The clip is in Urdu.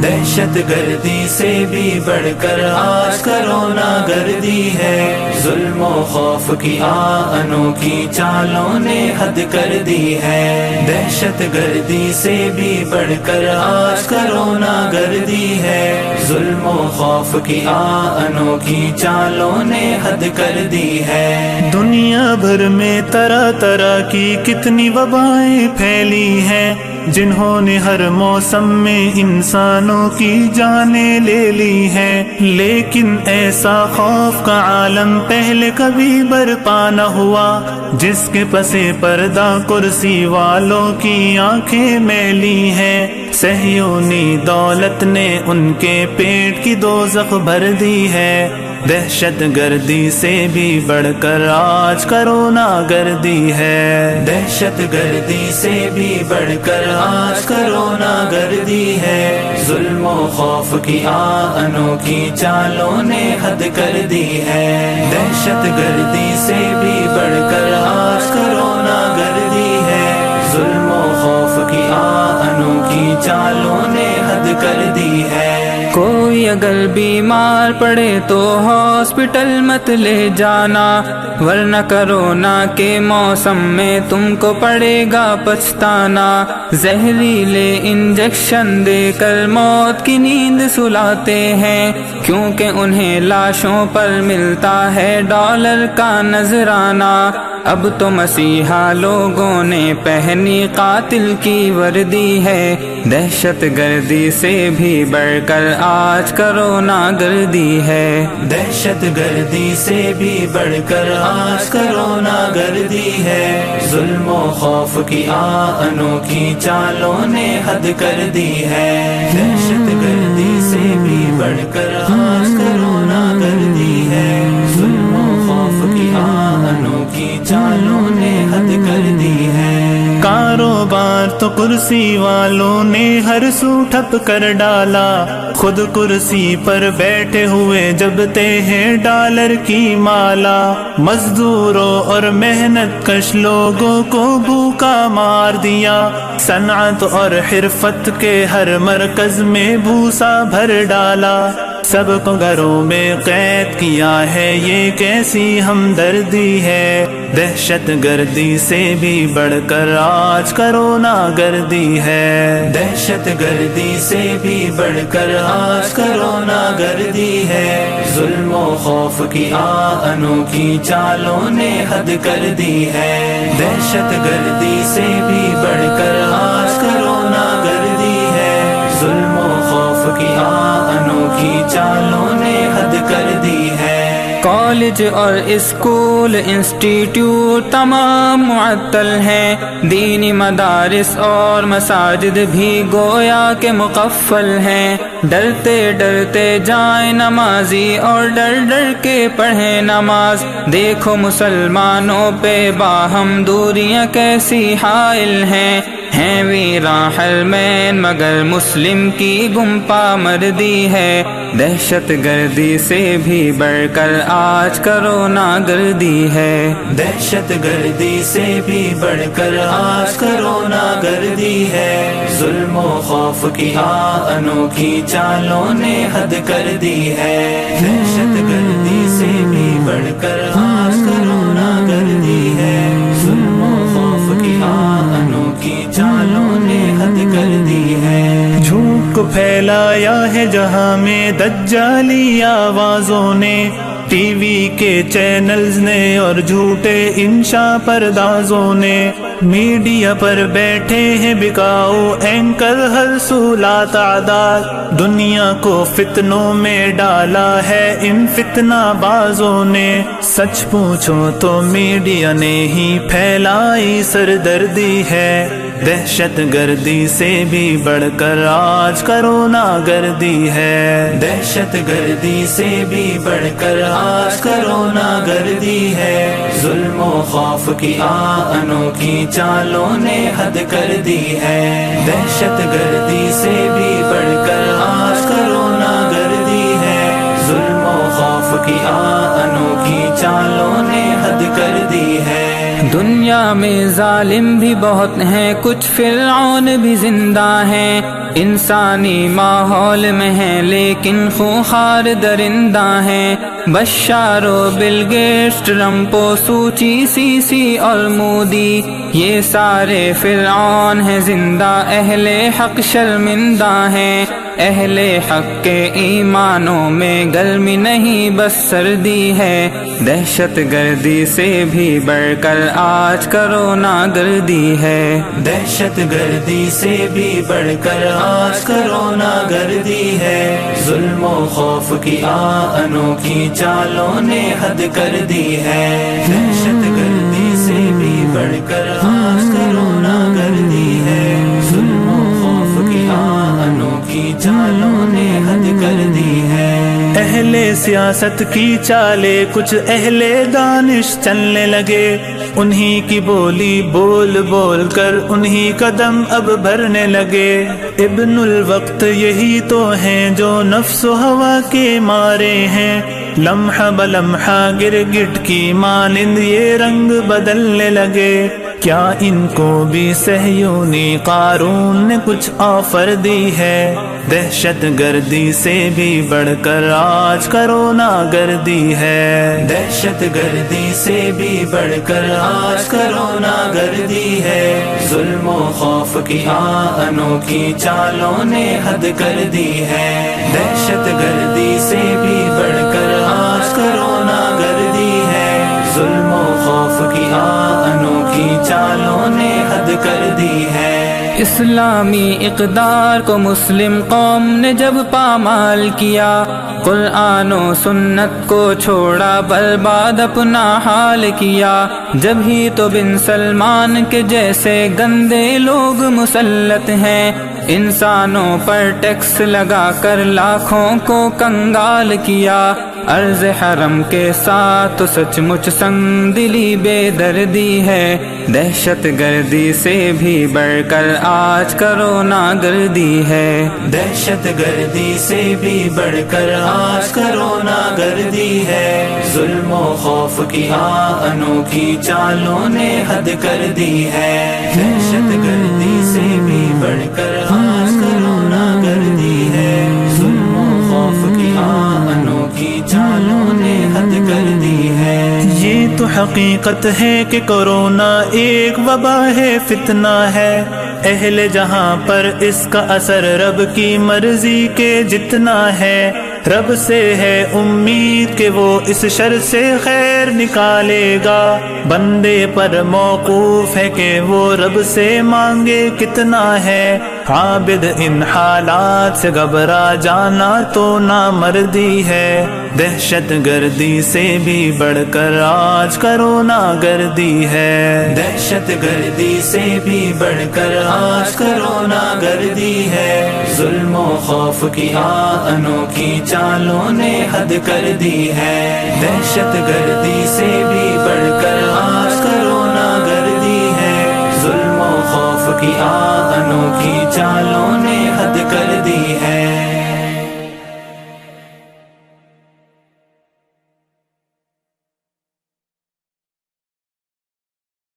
دہشت گردی سے بھی بڑھ کر آج کرونا گردی ہے، ظلم و خوف کی انوکھی چالوں نے حد کر دی ہے۔ دہشت گردی سے بھی بڑھ کر آج کرونا گردی ہے، ظلم و خوف کی انوکھی چالوں نے حد کر دی ہے۔ دنیا بھر میں طرح طرح کی کتنی وبائیں پھیلی ہیں، جنہوں نے ہر موسم میں انسانوں کی جانیں لے لی ہیں، لیکن ایسا خوف کا عالم پہلے کبھی برپا نہ ہوا، جس کے پسے پردہ کرسی والوں کی آنکھیں میلی ہیں۔ صہیونی دولت نے ان کے پیٹ کی دوزخ بھر دی ہے، دہشت گردی سے بھی بڑھ کر آج کرونا گردی ہے۔ دہشت گردی سے بھی بڑھ کر آج کرونا گردی ہے، ظلم و خوف کی انوکھی چالوں نے حد کر دی ہے۔ دہشت گردی سے بھی بڑھ کر آج کرونا گردی ہے، ظلم و خوف کی انوکھی چالوں نے حد کر دی ہے۔ کوئی اگر بیمار پڑے تو ہاسپٹل مت لے جانا، ورنہ کرونا کے موسم میں تم کو پڑے گا پچھتانا۔ زہریلے انجیکشن دے کر موت کی نیند سلاتے ہیں، کیونکہ انہیں لاشوں پر ملتا ہے ڈالر کا نذرانہ۔ اب تو مسیحا لوگوں نے پہنی قاتل کی وردی ہے، دہشت گردی سے بھی بڑھ کر آج کرونا گردی ہے۔ دہشت گردی سے بھی بڑھ کر آج کرونا گردی ہے، ظلم و خوف کی انوکھی چالوں نے حد کر دی ہے۔ دہشت گردی سے بھی بڑھ کر آج کرونا گردی ہے، ظلم و خوف کی انوکھی چالوں نے حد کر دی ہے۔ کاروبار تو کرسی والوں نے ہر سو ٹھپ کر ڈالا، خود کرسی پر بیٹھے ہوئے جبتے ہیں ڈالر کی مالا۔ مزدوروں اور محنت کش لوگوں کو بھوکا مار دیا، صنعت اور حرفت کے ہر مرکز میں بھوسا بھر ڈالا۔ سب کو گھروں میں قید کیا ہے، یہ کیسی ہمدردی ہے، دہشت گردی سے بھی بڑھ کر آج کرونا گردی ہے۔ دہشت گردی سے بھی بڑھ کر آج کرونا گردی ہے، ظلم و خوف کی انوکھی چالوں نے حد کر دی ہے۔ دہشت گردی سے بھی بڑھ کر آج کرونا گردی ہے، ظلم و خوف کی انوکھی چالوں نے حد کر دی ہے۔ کالج اور اسکول انسٹیٹیوٹ تمام معطل ہیں، دینی مدارس اور مساجد بھی گویا کے مقفل ہیں۔ ڈرتے ڈرتے جائیں نمازی اور ڈر ڈر کے پڑھیں نماز، دیکھو مسلمانوں پہ باہم دوریاں کیسی حائل ہیں ویراں حرمین مگر مسلم کی گمپا مردی ہے، دہشت گردی سے بھی بڑھ کر آج کرونا گردی ہے۔ دہشت گردی سے بھی بڑھ کر آج کرونا گردی ہے، ظلم و خوف کی انوکھی چالوں نے حد کر دی ہے۔ دہشت گردی سے بھی بڑھ کر آج کرونا گردی ہے، ظلم و خوف کی انوکھی چالوں نے حد کر دی ہے۔ جھوٹ کو پھیلایا ہے جہاں میں دجالی آوازوں نے، ٹی وی کے چینلز نے اور جھوٹے انشا پردازوں نے، میڈیا پر بیٹھے ہیں بکاؤ اینکر ہر سو لا تعداد، دنیا کو فتنوں میں ڈالا ہے ان فتنہ بازوں نے۔ سچ پوچھو تو میڈیا نے ہی پھیلائی سردردی ہے، دہشت گردی سے بھی بڑھ کر آج کرونا گردی ہے۔ دہشت گردی سے بھی بڑھ کر آج کرونا گردی ہے، ظلم و خوف کی انوکھی چالوں نے حد کر دی ہے۔ دہشت گردی سے بھی بڑھ کر آج کرونا گردی ہے، ظلم و خوف کی انوکھی چالوں نے حد کر دی ہے۔ دنیا میں ظالم بھی بہت ہیں، کچھ فرعون بھی زندہ ہیں، انسانی ماحول میں ہیں لیکن خونخوار درندہ ہیں، بشار و بل گیٹس، ٹرمپ و سوچی، سی اور مودی، یہ سارے فرعون ہیں زندہ، اہل حق شرمندہ ہیں، اہل حق کے ایمانوں میں گرمی نہیں بس سردی ہے، دہشت گردی سے بھی بڑھ کر آج کرونا گردی ہے، دہشت گردی سے بھی بڑھ کر آج کرونا گردی ہے، ظلم و خوف کی انوکھی چالوں نے حد کر دی ہے، دہشت گردی سے بھی بڑھ کر آج کرونا گردی ہے، ظلم و خوف کی انوکھی چالوں نے حد کر دی ہے۔ اہل سیاست کی چالیں کچھ اہل دانش چلنے لگے، انہی کی بولی بول بول کر انہی قدم اب بھرنے لگے، ابن الوقت یہی تو ہیں جو نفس و ہوا کے مارے ہیں، لمحہ بلمحہ گرگٹ کی مانند یہ رنگ بدلنے لگے، کیا ان کو بھی صہیونی قارون نے کچھ آفر دی ہے، دہشت گردی سے بھی بڑھ کر آج کرونا گردی ہے، دہشت گردی سے بھی بڑھ کر آج کرونا گردی ہے، ظلم و خوف کی انوکھی چالوں نے حد کر دی ہے، دہشت گردی سے بھی بڑھ کر آج کرونا گردی ہے، ظلم و خوف کی انوکھی چالوں نے حد کر دی ہے۔ اسلامی اقدار کو مسلم قوم نے جب پامال کیا، قرآن و سنت کو چھوڑا، برباد اپنا حال کیا، جب ہی تو بن سلمان کے جیسے گندے لوگ مسلط ہیں، انسانوں پر ٹیکس لگا کر لاکھوں کو کنگال کیا، عرض حرم کے ساتھ تو سچ مچ سنگ دلی بے دردی ہے، دہشت گردی سے بھی بڑھ کر آج کرونا گردی ہے، دہشت گردی سے بھی بڑھ کر آج کرونا گردی ہے، ظلم و خوف کی انوکھی چالوں نے حد کر دی ہے، دہشت گردی سے بھی بڑھ کر آج کرونا گردی ہے، ظلم و خوف کی انوکھی چالوں نے حد کر دی ہے۔ یہ تو حقیقت ہے کہ کرونا ایک وبا ہے، فتنہ ہے، اہل جہاں پر اس کا اثر رب کی مرضی کے جتنا ہے، رب سے ہے امید کہ وہ اس شر سے خیر نکالے گا، بندے پر موقوف ہے کہ وہ رب سے مانگے کتنا ہے، عابد ان حالات سے گھبرا جانا تو نامردی ہے، دہشت گردی سے بھی بڑھ کر آج کرونا گردی ہے، دہشت گردی سے بھی بڑھ کر آج کرونا گردی ہے، ظلم و خوف کی انوکھی چالوں نے حد کر دی ہے، دہشت گردی سے بھی بڑھ کر آج کرونا گردی ہے، ظلم و خوف کی انوکھی چالوں نے